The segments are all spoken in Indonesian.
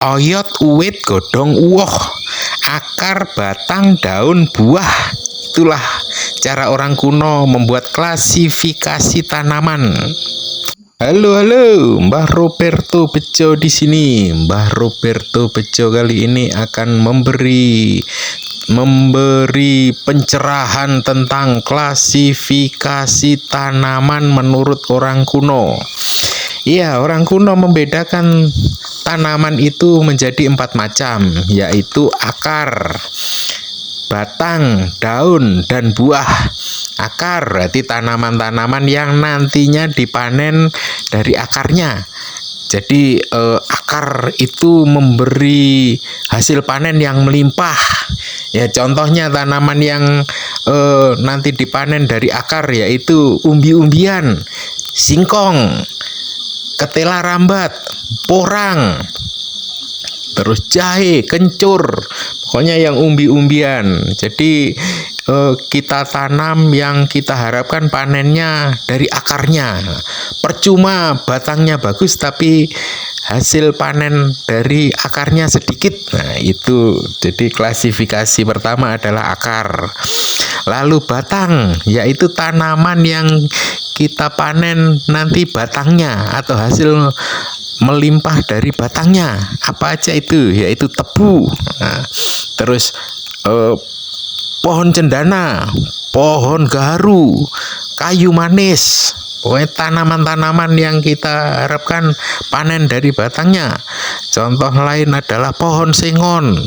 Oyot, uwit, godhong, uwoh, akar, batang, daun, buah. Itulah cara orang kuno membuat klasifikasi tanaman. Halo, halo, Mbah Roberto Bejo di sini. Mbah Roberto Bejo kali ini akan memberi pencerahan tentang klasifikasi tanaman menurut orang kuno. Iya, orang kuno membedakan tanaman itu menjadi 4 macam, yaitu akar, batang, daun, dan buah. Akar berarti tanaman-tanaman yang nantinya dipanen dari akarnya. Jadi akar itu memberi hasil panen yang melimpah. Ya, contohnya tanaman yang nanti dipanen dari akar yaitu umbi-umbian, singkong, ketela rambat, porang, terus jahe, kencur, pokoknya yang umbi-umbian. Jadi kita tanam yang kita harapkan panennya dari akarnya. Percuma batangnya bagus tapi hasil panen dari akarnya sedikit. Nah, itu jadi klasifikasi pertama adalah akar. Lalu batang, yaitu tanaman yang kita panen nanti batangnya atau hasil melimpah dari batangnya. Apa aja itu? Yaitu tebu. Nah, terus pohon cendana, pohon gaharu, kayu manis. Pokoknya tanaman-tanaman yang kita harapkan panen dari batangnya. Contoh lain adalah pohon sengon,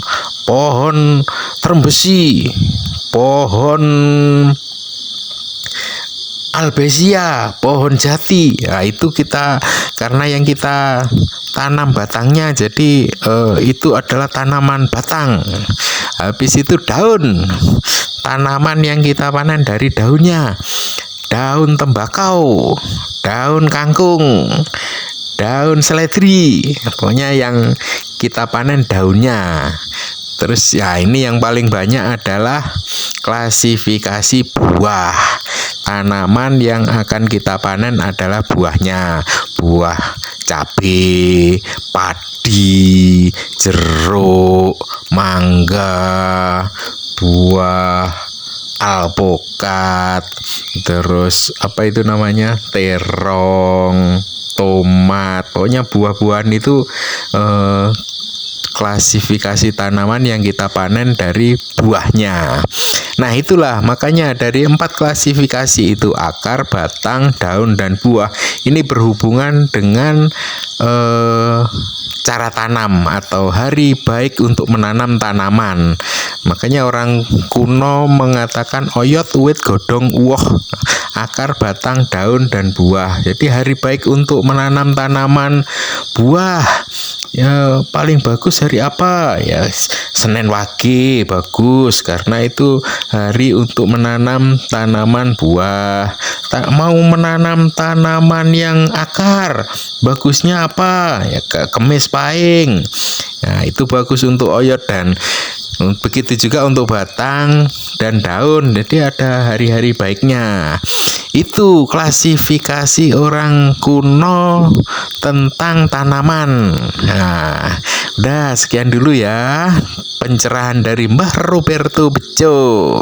pohon trembesi, pohon albesia, pohon jati. Nah, itu kita karena yang kita tanam batangnya, jadi itu adalah tanaman batang. Habis itu daun, tanaman yang kita panen dari daunnya. Daun tembakau, daun kangkung, daun seledri, pokoknya yang kita panen daunnya. Terus ya ini yang paling banyak adalah klasifikasi buah. Tanaman yang akan kita panen adalah buahnya. Buah cabai, padi, jeruk, mangga, buah alpukat, terus apa itu namanya, terong, tomat. Pokoknya buah-buahan itu klasifikasi tanaman yang kita panen dari buahnya. Nah, itulah makanya dari 4 klasifikasi itu, akar, batang, daun, dan buah, ini berhubungan dengan cara tanam atau hari baik untuk menanam tanaman. Makanya orang kuno mengatakan oyot, uwit, godhong, uwoh, akar, batang, daun, dan buah. Jadi hari baik untuk menanam tanaman buah ya paling bagus hari apa? Ya Senin Wage bagus karena itu hari untuk menanam tanaman buah. Tak mau menanam tanaman yang akar, bagusnya apa? Ya Kemis Pahing. Nah, itu bagus untuk oyot, dan begitu juga untuk batang dan daun. Jadi ada hari-hari baiknya. Itu klasifikasi orang kuno tentang tanaman. Nah, udah sekian dulu ya pencerahan dari Mbah Roberto Bejo.